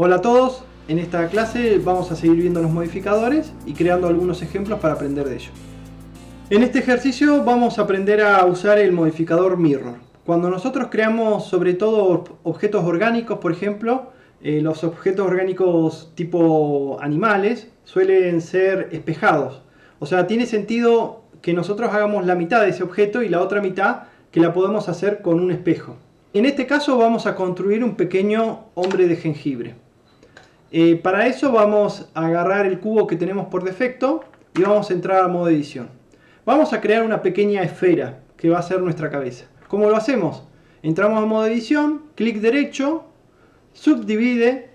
Hola a todos, en esta clase vamos a seguir viendo los modificadores y creando algunos ejemplos para aprender de ellos. En este ejercicio vamos a aprender a usar el modificador mirror. Cuando nosotros creamos sobre todo objetos orgánicos, por ejemplo, los objetos orgánicos tipo animales suelen ser espejados. O sea, tiene sentido que nosotros hagamos la mitad de ese objeto y la otra mitad que la podemos hacer con un espejo. En este caso vamos a construir un pequeño hombre de jengibre. Para eso vamos a agarrar el cubo que tenemos por defecto y vamos a entrar a modo edición. Vamos a crear una pequeña esfera que va a ser nuestra cabeza. ¿Cómo lo hacemos? Entramos a modo edición, clic derecho, subdivide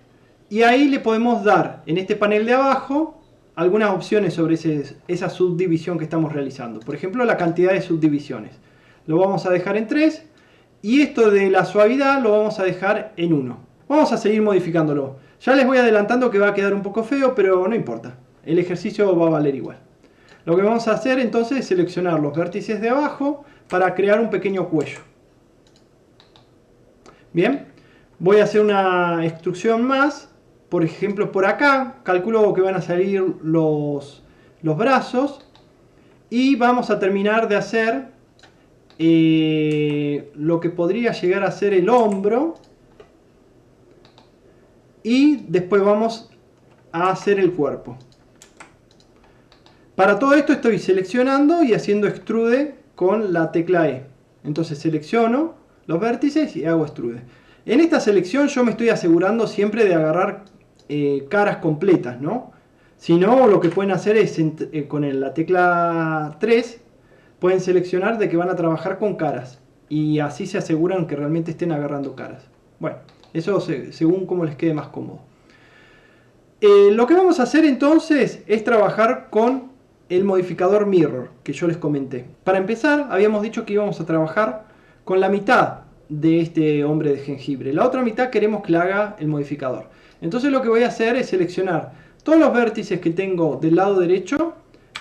y ahí le podemos dar en este panel de abajo algunas opciones sobre esa subdivisión que estamos realizando. Por ejemplo, la cantidad de subdivisiones. Lo vamos a dejar en 3 y esto de la suavidad lo vamos a dejar en 1. Vamos a seguir modificándolo. Ya les voy adelantando que va a quedar un poco feo, pero no importa. El ejercicio va a valer igual. Lo que vamos a hacer entonces es seleccionar los vértices de abajo para crear un pequeño cuello. Bien, voy a hacer una extrusión más. Por ejemplo, por acá, calculo que van a salir los brazos. Y vamos a terminar de hacer lo que podría llegar a ser el hombro. Y después vamos a hacer el cuerpo. Para todo esto estoy seleccionando y haciendo extrude con la tecla E. Entonces selecciono los vértices y hago extrude. En esta selección yo me estoy asegurando siempre de agarrar caras completas, ¿no? Si no, lo que pueden hacer es con la tecla 3 pueden seleccionar de que van a trabajar con caras. Y así se aseguran que realmente estén agarrando caras. Bueno. Eso según como les quede más cómodo. Lo que vamos a hacer entonces es trabajar con el modificador mirror que yo les comenté. Para empezar habíamos dicho que íbamos a trabajar con la mitad de este hombre de jengibre. La otra mitad queremos que la haga el modificador. Entonces lo que voy a hacer es seleccionar todos los vértices que tengo del lado derecho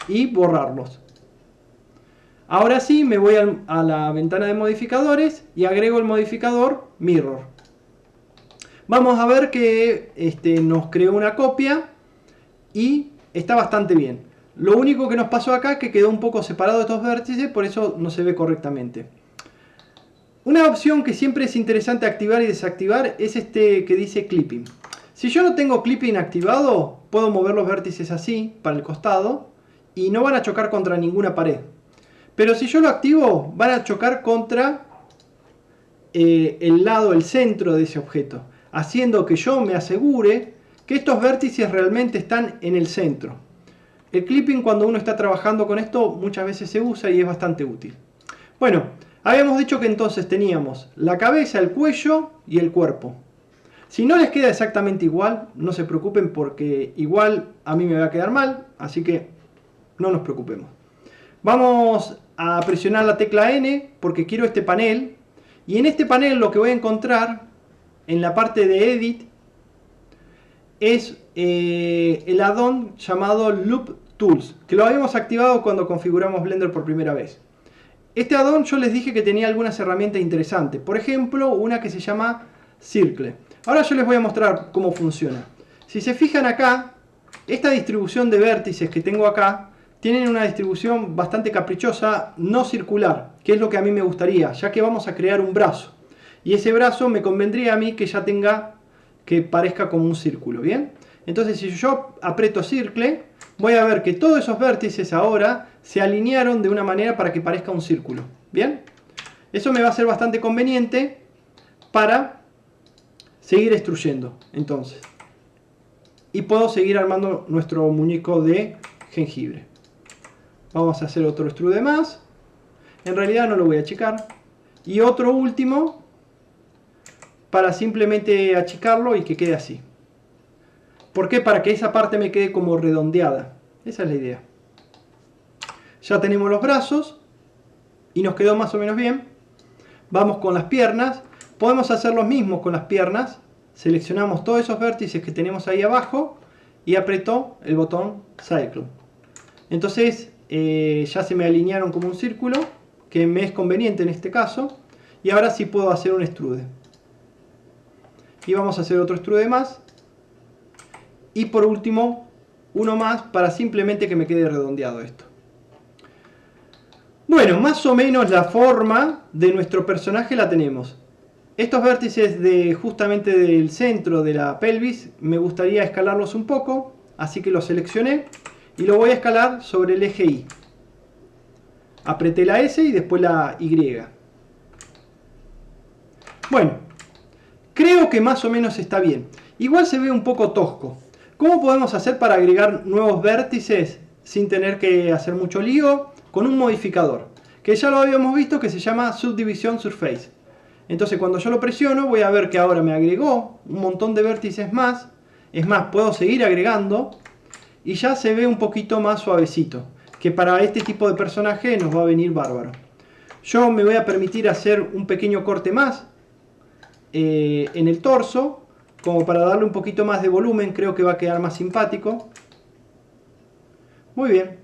y borrarlos. Ahora sí me voy a la ventana de modificadores y agrego el modificador mirror. Vamos a ver que nos creó una copia y está bastante bien. Lo único que nos pasó acá es que quedó un poco separado estos vértices, por eso no se ve correctamente. Una opción que siempre es interesante activar y desactivar es este que dice clipping. Si yo no tengo clipping activado, puedo mover los vértices así, para el costado, y no van a chocar contra ninguna pared. Pero si yo lo activo, van a chocar contra el centro de ese objeto, haciendo que yo me asegure que estos vértices realmente están en el centro. El clipping, cuando uno está trabajando con esto, muchas veces se usa y es bastante útil. Bueno, habíamos dicho que entonces teníamos la cabeza, el cuello y el cuerpo. Si no les queda exactamente igual, no se preocupen porque igual a mí me va a quedar mal, así que no nos preocupemos. Vamos a presionar la tecla N porque quiero este panel, y en este panel lo que voy a encontrar en la parte de Edit es el add-on llamado Loop Tools, que lo habíamos activado cuando configuramos Blender por primera vez. Este add-on yo les dije que tenía algunas herramientas interesantes, por ejemplo una que se llama Circle. Ahora yo les voy a mostrar cómo funciona. Si se fijan acá, esta distribución de vértices que tengo acá tienen una distribución bastante caprichosa, no circular, que es lo que a mí me gustaría, ya que vamos a crear un brazo. Y ese brazo me convendría a mí que ya que parezca como un círculo, ¿bien? Entonces si yo aprieto Circle, voy a ver que todos esos vértices ahora se alinearon de una manera para que parezca un círculo, ¿bien? Eso me va a ser bastante conveniente para seguir extruyendo, entonces. Y puedo seguir armando nuestro muñeco de jengibre. Vamos a hacer otro extrude más. En realidad no lo voy a achicar. Y otro último para simplemente achicarlo y que quede así. ¿Por qué? Para que esa parte me quede como redondeada. Esa es la idea. Ya tenemos los brazos y nos quedó más o menos bien. Vamos con las piernas. Podemos hacer lo mismo con las piernas. Seleccionamos todos esos vértices que tenemos ahí abajo y aprieto el botón Cycle. Entonces ya se me alinearon como un círculo, que me es conveniente en este caso. Y ahora sí puedo hacer un extrude. Y vamos a hacer otro extrude más Y por último, uno más para simplemente que me quede redondeado esto. Bueno, más o menos la forma de nuestro personaje la tenemos. Estos vértices justamente del centro de la pelvis me gustaría escalarlos un poco, así que los seleccioné y lo voy a escalar sobre el eje Y. Apreté la S y después la Y. Bueno, creo que más o menos está bien. Igual se ve un poco tosco. ¿Cómo podemos hacer para agregar nuevos vértices sin tener que hacer mucho lío? Con un modificador, que ya lo habíamos visto, que se llama Subdivision Surface. Entonces cuando yo lo presiono voy a ver que ahora me agregó un montón de vértices más. Es más, puedo seguir agregando y ya se ve un poquito más suavecito, que para este tipo de personaje nos va a venir bárbaro. Yo me voy a permitir hacer un pequeño corte más en el torso, como para darle un poquito más de volumen. Creo que va a quedar más simpático. Muy bien.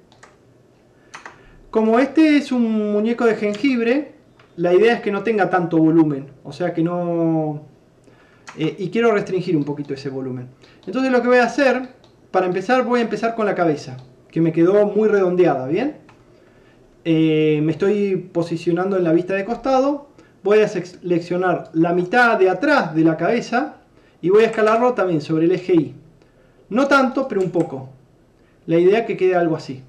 Como este es un muñeco de jengibre, la idea es que no tenga tanto volumen, o sea que no... y quiero restringir un poquito ese volumen. Entonces lo que voy a hacer, para empezar, voy a empezar con la cabeza, que me quedó muy redondeada, ¿bien? Me estoy posicionando en la vista de costado, voy a seleccionar la mitad de atrás de la cabeza y voy a escalarlo también sobre el eje Y. No tanto, pero un poco. La idea es que quede algo así.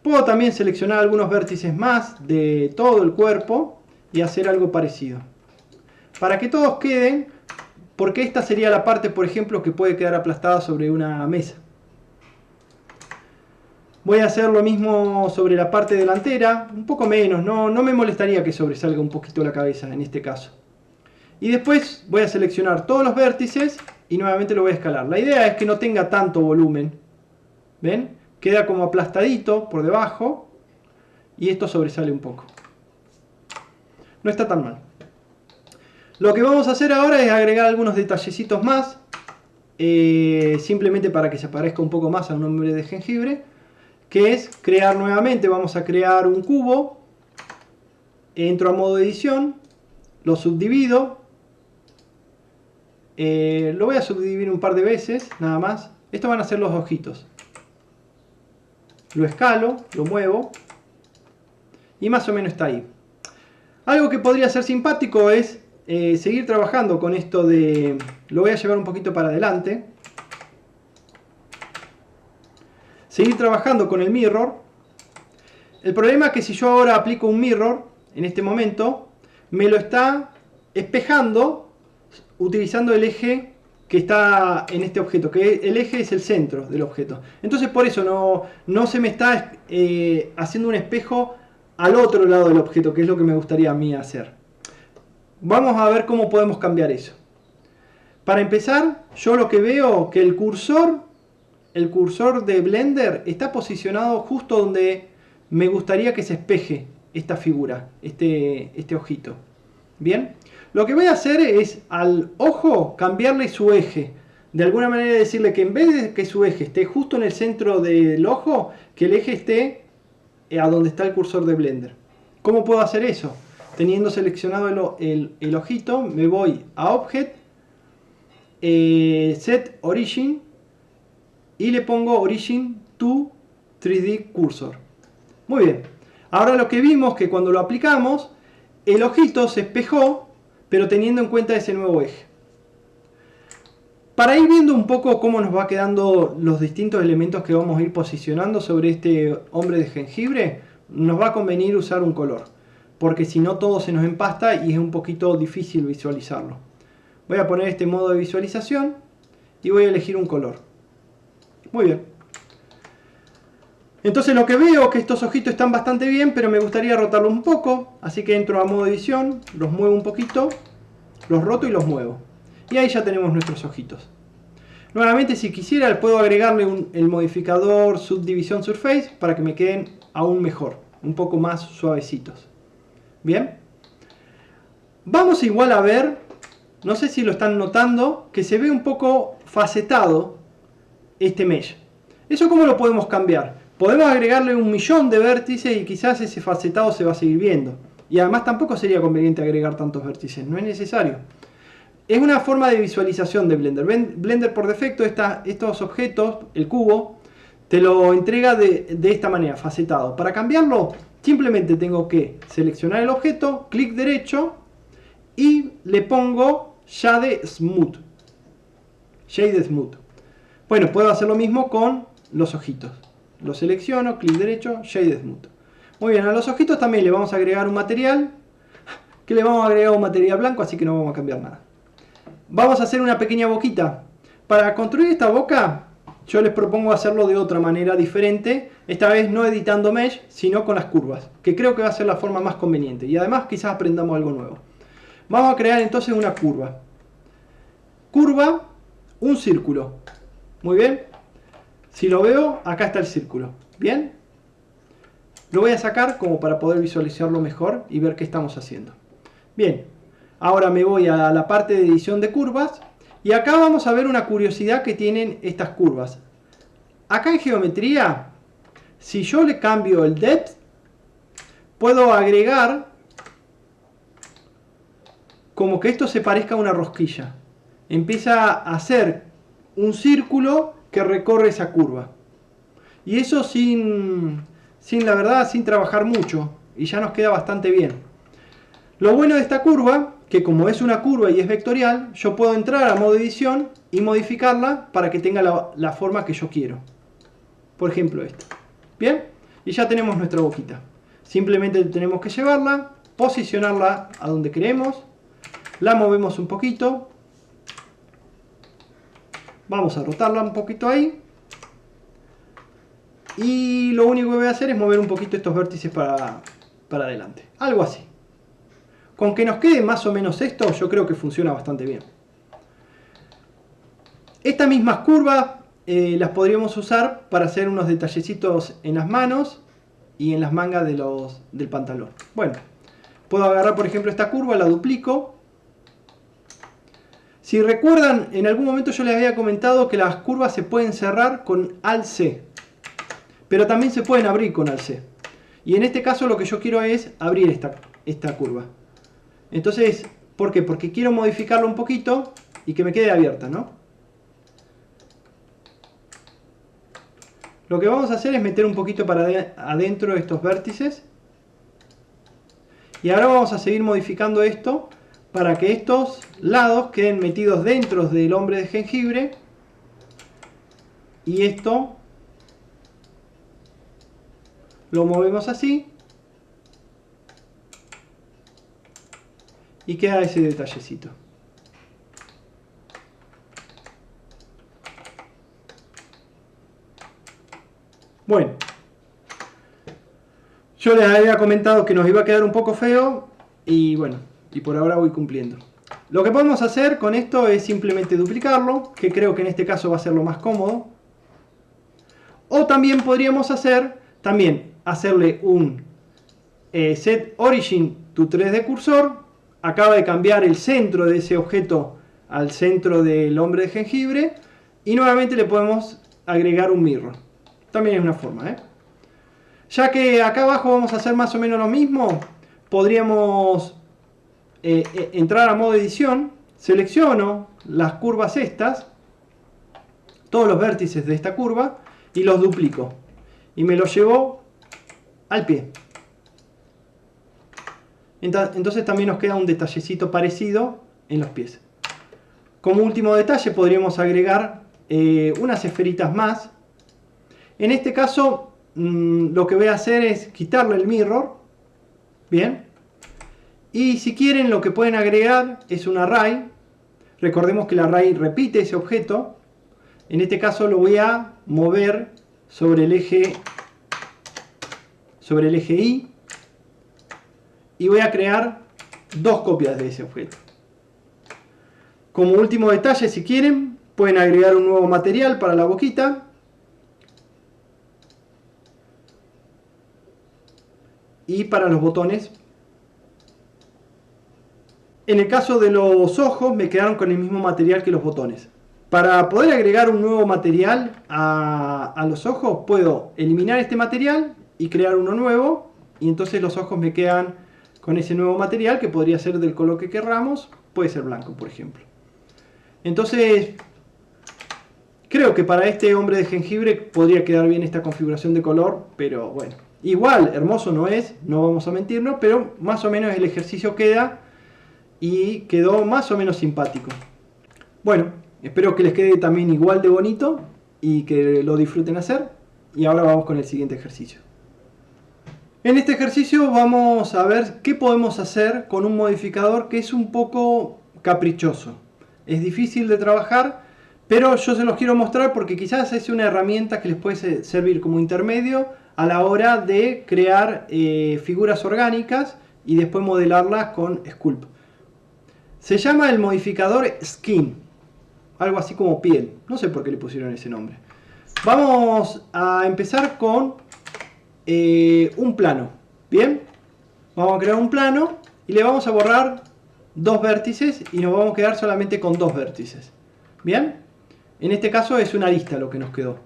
Puedo también seleccionar algunos vértices más de todo el cuerpo y hacer algo parecido. Para que todos queden, porque esta sería la parte, por ejemplo, que puede quedar aplastada sobre una mesa. Voy a hacer lo mismo sobre la parte delantera, un poco menos, no me molestaría que sobresalga un poquito la cabeza en este caso. Y después voy a seleccionar todos los vértices y nuevamente lo voy a escalar. La idea es que no tenga tanto volumen. ¿Ven? Queda como aplastadito por debajo y esto sobresale un poco. No está tan mal. Lo que vamos a hacer ahora es agregar algunos detallecitos más, simplemente para que se parezca un poco más a un hombre de jengibre, que es crear nuevamente. Vamos a crear un cubo, entro a modo edición, lo subdivido, lo voy a subdividir un par de veces, nada más. Estos van a ser los ojitos. Lo escalo, lo muevo y más o menos está ahí. Algo que podría ser simpático es seguir trabajando con esto de... Lo voy a llevar un poquito para adelante. Seguir trabajando con el mirror. El problema es que si yo ahora aplico un mirror, en este momento, me lo está espejando utilizando el eje que está en este objeto, que el eje es el centro del objeto. Entonces por eso no se me está haciendo un espejo al otro lado del objeto, que es lo que me gustaría a mí hacer. Vamos a ver cómo podemos cambiar eso. Para empezar, yo lo que veo que el cursor de Blender está posicionado justo donde me gustaría que se espeje esta figura, este ojito. Bien. Lo que voy a hacer es al ojo cambiarle su eje. De alguna manera decirle que en vez de que su eje esté justo en el centro del ojo, que el eje esté a donde está el cursor de Blender. ¿Cómo puedo hacer eso? Teniendo seleccionado el ojito, me voy a Object, Set Origin y le pongo Origin to 3D Cursor. Muy bien. Ahora lo que vimos que cuando lo aplicamos, el ojito se espejó, pero teniendo en cuenta ese nuevo eje. Para ir viendo un poco cómo nos va quedando los distintos elementos que vamos a ir posicionando sobre este hombre de jengibre, nos va a convenir usar un color, porque si no todo se nos empasta y es un poquito difícil visualizarlo. Voy a poner este modo de visualización y voy a elegir un color. Muy bien. Entonces lo que veo es que estos ojitos están bastante bien, pero me gustaría rotarlos un poco, así que entro a modo edición, los muevo un poquito, los roto y los muevo. Y ahí ya tenemos nuestros ojitos. Nuevamente, si quisiera, puedo agregarle el modificador Subdivision Surface para que me queden aún mejor, un poco más suavecitos. Bien. Vamos igual a ver, no sé si lo están notando, que se ve un poco facetado este mesh. ¿Eso cómo lo podemos cambiar? Podemos agregarle 1.000.000 de vértices y quizás ese facetado se va a seguir viendo. Y además tampoco sería conveniente agregar tantos vértices, no es necesario. Es una forma de visualización de Blender. Blender por defecto, estos objetos, el cubo, te lo entrega de esta manera, facetado. Para cambiarlo, simplemente tengo que seleccionar el objeto, clic derecho y le pongo Shade Smooth. Shade Smooth. Bueno, puedo hacer lo mismo con los ojitos. Lo selecciono, clic derecho, Shade Smooth. Muy bien, a los ojitos también le vamos a agregar un material. Que le vamos a agregar un material blanco, así que no vamos a cambiar nada. Vamos a hacer una pequeña boquita. Para construir esta boca, yo les propongo hacerlo de otra manera diferente. Esta vez no editando mesh, sino con las curvas, que creo que va a ser la forma más conveniente. Y además quizás aprendamos algo nuevo. Vamos a crear entonces una curva. Curva, un círculo. Muy bien. Si lo veo, acá está el círculo. Bien. Lo voy a sacar como para poder visualizarlo mejor y ver qué estamos haciendo. Bien. Ahora me voy a la parte de edición de curvas. Y acá vamos a ver una curiosidad que tienen estas curvas. Acá en geometría, si yo le cambio el depth, puedo agregar como que esto se parezca a una rosquilla. Empieza a hacer un círculo que recorre esa curva. Y eso sin la verdad, sin trabajar mucho. Y ya nos queda bastante bien. Lo bueno de esta curva, que como es una curva y es vectorial, yo puedo entrar a modo edición y modificarla para que tenga la forma que yo quiero. Por ejemplo esta. Bien, y ya tenemos nuestra boquita. Simplemente tenemos que llevarla, posicionarla a donde queremos. La movemos un poquito. Vamos a rotarla un poquito ahí. Y lo único que voy a hacer es mover un poquito estos vértices para adelante. Algo así. Con que nos quede más o menos esto, yo creo que funciona bastante bien. Estas mismas curvas las podríamos usar para hacer unos detallecitos en las manos y en las mangas del pantalón. Bueno, puedo agarrar por ejemplo esta curva, la duplico. Si recuerdan, en algún momento yo les había comentado que las curvas se pueden cerrar con Alt-C. Pero también se pueden abrir con Alt-C. Y en este caso lo que yo quiero es abrir esta curva. Entonces, ¿por qué? Porque quiero modificarlo un poquito y que me quede abierta, ¿no? Lo que vamos a hacer es meter un poquito para adentro estos vértices. Y ahora vamos a seguir modificando esto para que estos lados queden metidos dentro del hombre de jengibre. Y esto lo movemos así. Y queda ese detallecito. Bueno. Yo les había comentado que nos iba a quedar un poco feo. Y bueno, y por ahora voy cumpliendo. Lo que podemos hacer con esto es simplemente duplicarlo. Que creo que en este caso va a ser lo más cómodo. O también podríamos hacerle un set origin to 3D cursor. Acaba de cambiar el centro de ese objeto al centro del hombre de jengibre. Y nuevamente le podemos agregar un mirror. También es una forma, Ya que acá abajo vamos a hacer más o menos lo mismo, podríamos entrar a modo edición. Selecciono las curvas estas, todos los vértices de esta curva, y los duplico. Y me los llevo al pie. Entonces también nos queda un detallecito parecido en los pies. Como último detalle podríamos agregar unas esferitas más. En este caso lo que voy a hacer es quitarle el mirror. Bien. Y si quieren lo que pueden agregar es un array. Recordemos que el array repite ese objeto. En este caso lo voy a mover sobre el eje Y. Y voy a crear dos copias de ese objeto. Como último detalle, si quieren, pueden agregar un nuevo material para la boquita. Y para los botones. En el caso de los ojos, me quedaron con el mismo material que los botones. Para poder agregar un nuevo material a los ojos, puedo eliminar este material y crear uno nuevo. Y entonces los ojos me quedan con ese nuevo material, que podría ser del color que querramos. Puede ser blanco, por ejemplo. Entonces, creo que para este hombre de jengibre podría quedar bien esta configuración de color, pero bueno. Igual, hermoso no es, no vamos a mentirnos, pero más o menos el ejercicio queda y quedó más o menos simpático. Bueno, espero que les quede también igual de bonito y que lo disfruten hacer. Y ahora vamos con el siguiente ejercicio. En este ejercicio vamos a ver qué podemos hacer con un modificador que es un poco caprichoso. Es difícil de trabajar, pero yo se los quiero mostrar porque quizás es una herramienta que les puede servir como intermedio a la hora de crear figuras orgánicas y después modelarlas con Sculpt. Se llama el modificador Skin, algo así como piel, no sé por qué le pusieron ese nombre. Vamos a empezar con un plano, ¿bien? Vamos a crear un plano y le vamos a borrar dos vértices y nos vamos a quedar solamente con dos vértices, ¿bien? En este caso es una arista lo que nos quedó.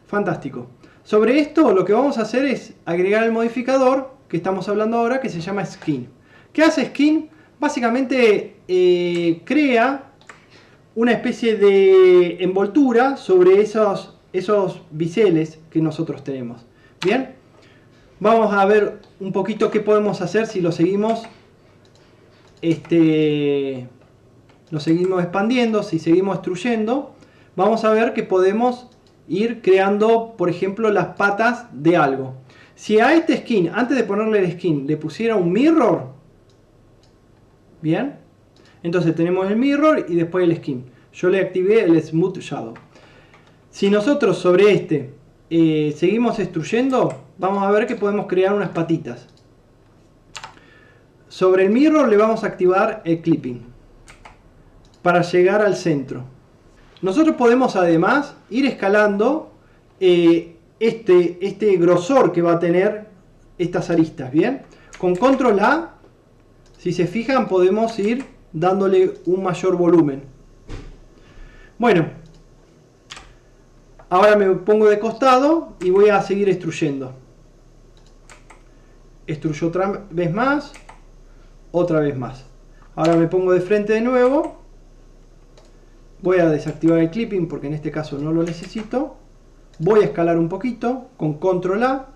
Fantástico. Sobre esto lo que vamos a hacer es agregar el modificador que estamos hablando ahora, que se llama Skin. ¿Qué hace Skin? Básicamente crea una especie de envoltura sobre esos biseles que nosotros tenemos. Bien, vamos a ver un poquito qué podemos hacer si lo seguimos expandiendo, si seguimos extruyendo. Vamos a ver que podemos ir creando, por ejemplo, las patas de algo. Si a este skin, antes de ponerle el skin, le pusiera un mirror, bien, entonces tenemos el mirror y después el skin. Yo le activé el Smooth Shadow. Si nosotros sobre este seguimos extruyendo, vamos a ver que podemos crear unas patitas. Sobre el mirror le vamos a activar el clipping para llegar al centro. Nosotros podemos además ir escalando este grosor que va a tener estas aristas, ¿bien? Con control A, si se fijan, podemos ir dándole un mayor volumen. Bueno, ahora me pongo de costado y voy a seguir extruyendo. Extruyo otra vez más, otra vez más. Ahora me pongo de frente de nuevo. Voy a desactivar el clipping porque en este caso no lo necesito. Voy a escalar un poquito con control A.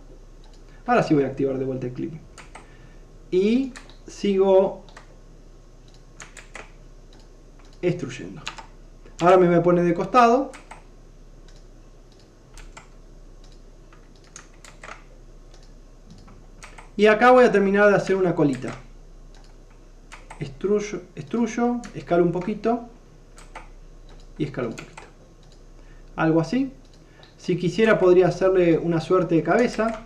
Ahora sí voy a activar de vuelta el clipping. Y sigo extruyendo. Ahora me voy a poner de costado. Y acá voy a terminar de hacer una colita. Extruyo, escalo un poquito y escalo un poquito. Algo así. Si quisiera podría hacerle una suerte de cabeza.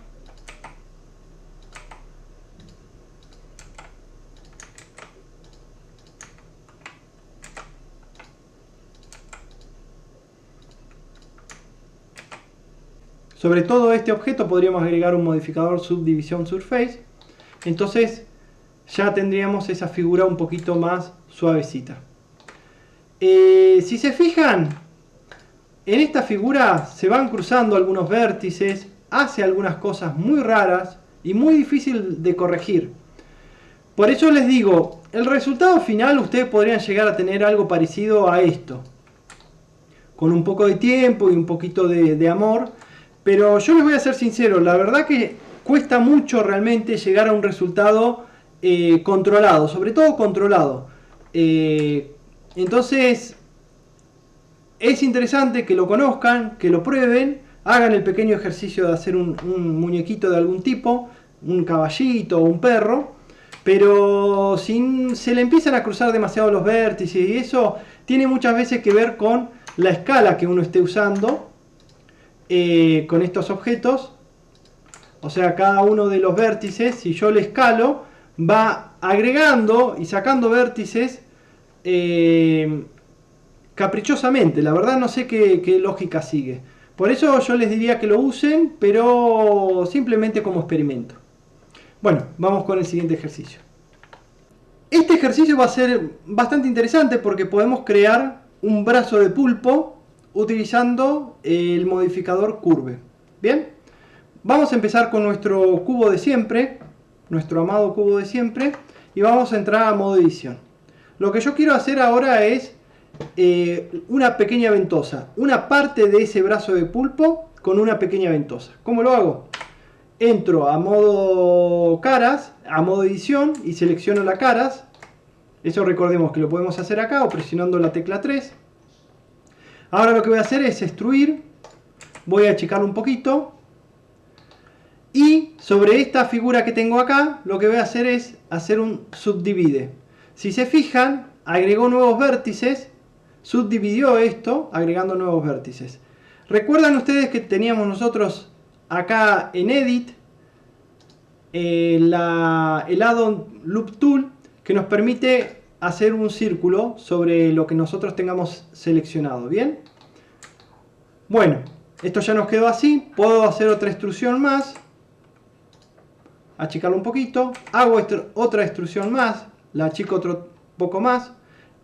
Sobre todo este objeto podríamos agregar un modificador Subdivision Surface. Entonces ya tendríamos esa figura un poquito más suavecita. Si se fijan, en esta figura se van cruzando algunos vértices, hace algunas cosas muy raras y muy difícil de corregir. Por eso les digo, el resultado final ustedes podrían llegar a tener algo parecido a esto. Con un poco de tiempo y un poquito de amor. Pero yo les voy a ser sincero, la verdad que cuesta mucho realmente llegar a un resultado controlado, sobre todo controlado. Entonces es interesante que lo conozcan, que lo prueben, hagan el pequeño ejercicio de hacer un muñequito de algún tipo, un caballito o un perro, pero si se le empiezan a cruzar demasiado los vértices y eso tiene muchas veces que ver con la escala que uno esté usando. Con estos objetos, o sea, cada uno de los vértices, si yo le escalo, va agregando y sacando vértices caprichosamente. La verdad no sé qué lógica sigue. Por eso yo les diría que lo usen, pero simplemente como experimento. Bueno, vamos con el siguiente ejercicio. Este ejercicio va a ser bastante interesante porque podemos crear un brazo de pulpo utilizando el modificador Curve. Bien, vamos a empezar con nuestro cubo de siempre, nuestro amado cubo de siempre, y vamos a entrar a modo edición. Lo que yo quiero hacer ahora es una pequeña ventosa, una parte de ese brazo de pulpo con una pequeña ventosa. ¿Cómo lo hago? Entro a modo caras, a modo edición y selecciono las caras. Eso recordemos que lo podemos hacer acá o presionando la tecla 3. Ahora lo que voy a hacer es extruir. Voy a achicarlo un poquito. Y sobre esta figura que tengo acá, lo que voy a hacer es hacer un subdivide. Si se fijan, agregó nuevos vértices, subdividió esto agregando nuevos vértices. ¿Recuerdan ustedes que teníamos nosotros acá en Edit el add-on Loop Tool que nos permite hacer un círculo sobre lo que nosotros tengamos seleccionado? ¿Bien? Bueno, esto ya nos quedó así. Puedo hacer otra extrusión más, achicarlo un poquito, hago otra extrusión más, la achico otro poco más,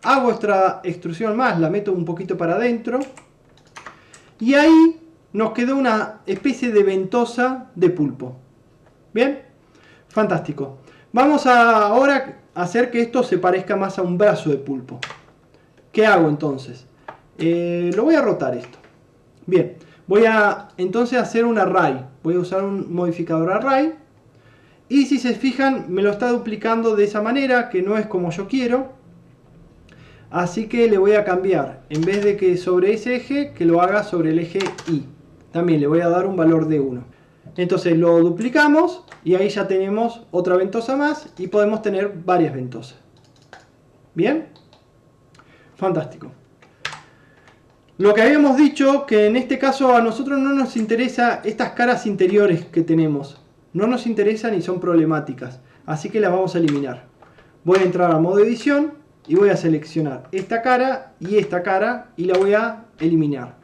hago otra extrusión más, la meto un poquito para adentro y ahí nos quedó una especie de ventosa de pulpo. ¿Bien? Fantástico. Vamos ahora a hacer que esto se parezca más a un brazo de pulpo. ¿Qué hago entonces? Lo voy a rotar esto. Bien, voy a entonces hacer un array. Voy a usar un modificador array. Y si se fijan, me lo está duplicando de esa manera, que no es como yo quiero. Así que le voy a cambiar, en vez de que sobre ese eje, que lo haga sobre el eje Y. También le voy a dar un valor de 1. Entonces lo duplicamos y ahí ya tenemos otra ventosa más y podemos tener varias ventosas. ¿Bien? Fantástico. Lo que habíamos dicho, que en este caso a nosotros no nos interesa estas caras interiores que tenemos. No nos interesan y son problemáticas, así que las vamos a eliminar. Voy a entrar a modo edición y voy a seleccionar esta cara y la voy a eliminar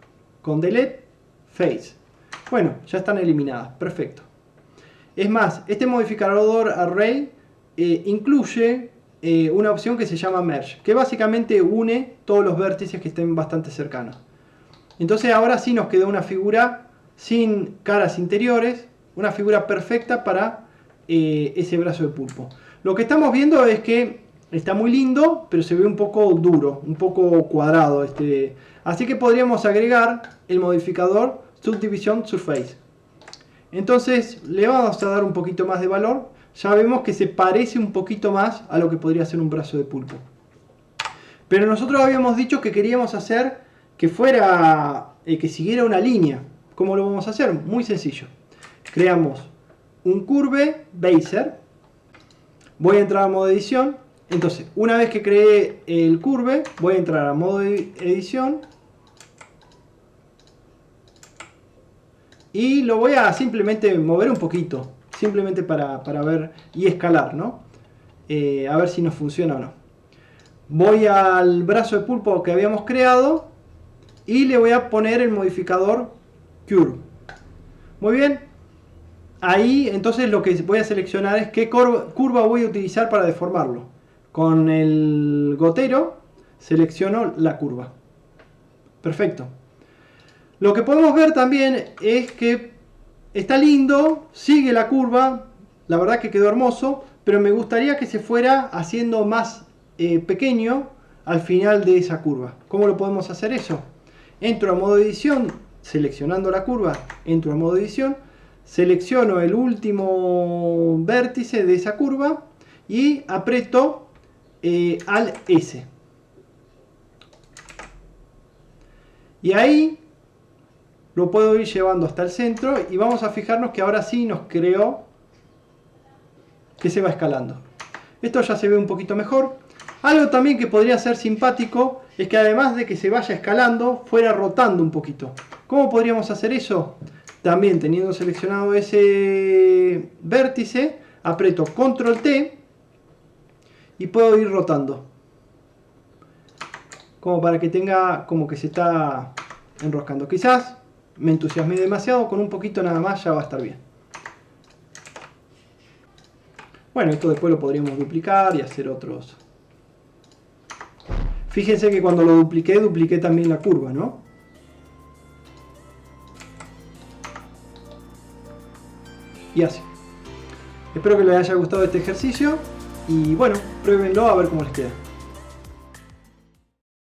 con Delete Face. Bueno, ya están eliminadas, perfecto. Es más, este modificador Array incluye una opción que se llama Merge, que básicamente une todos los vértices que estén bastante cercanos. Entonces ahora sí nos quedó una figura sin caras interiores, una figura perfecta para ese brazo de pulpo. Lo que estamos viendo es que está muy lindo, pero se ve un poco duro, un poco cuadrado. Así que podríamos agregar el modificador Subdivision Surface. Entonces le vamos a dar un poquito más de valor. Ya vemos que se parece un poquito más a lo que podría ser un brazo de pulpo. Pero nosotros habíamos dicho que queríamos hacer que fuera, que siguiera una línea. ¿Cómo lo vamos a hacer? Muy sencillo. Creamos un Curve Baser. Voy a entrar a modo edición. Entonces, una vez que creé el Curve, voy a entrar a modo edición. Y lo voy a simplemente mover un poquito. Simplemente para ver y escalar, ¿no? A ver si nos funciona o no. Voy al brazo de pulpo que habíamos creado. Y le voy a poner el modificador Curve. Muy bien. Ahí entonces lo que voy a seleccionar es qué curva voy a utilizar para deformarlo. Con el gotero selecciono la curva. Perfecto. Lo que podemos ver también es que está lindo, sigue la curva, la verdad que quedó hermoso, pero me gustaría que se fuera haciendo más pequeño al final de esa curva. ¿Cómo lo podemos hacer eso? Entro a modo edición, seleccionando la curva, entro a modo edición, selecciono el último vértice de esa curva y aprieto Alt S. Y ahí lo puedo ir llevando hasta el centro y vamos a fijarnos que ahora sí nos creó que se va escalando. Esto ya se ve un poquito mejor. Algo también que podría ser simpático es que además de que se vaya escalando, fuera rotando un poquito. ¿Cómo podríamos hacer eso? También teniendo seleccionado ese vértice, aprieto Control T y puedo ir rotando. Como para que tenga como que se está enroscando. Quizás me entusiasmé demasiado, con un poquito nada más ya va a estar bien. Bueno, esto después lo podríamos duplicar y hacer otros. Fíjense que cuando lo dupliqué también la curva, ¿no? Y así. Espero que les haya gustado este ejercicio y bueno, pruébenlo a ver cómo les queda.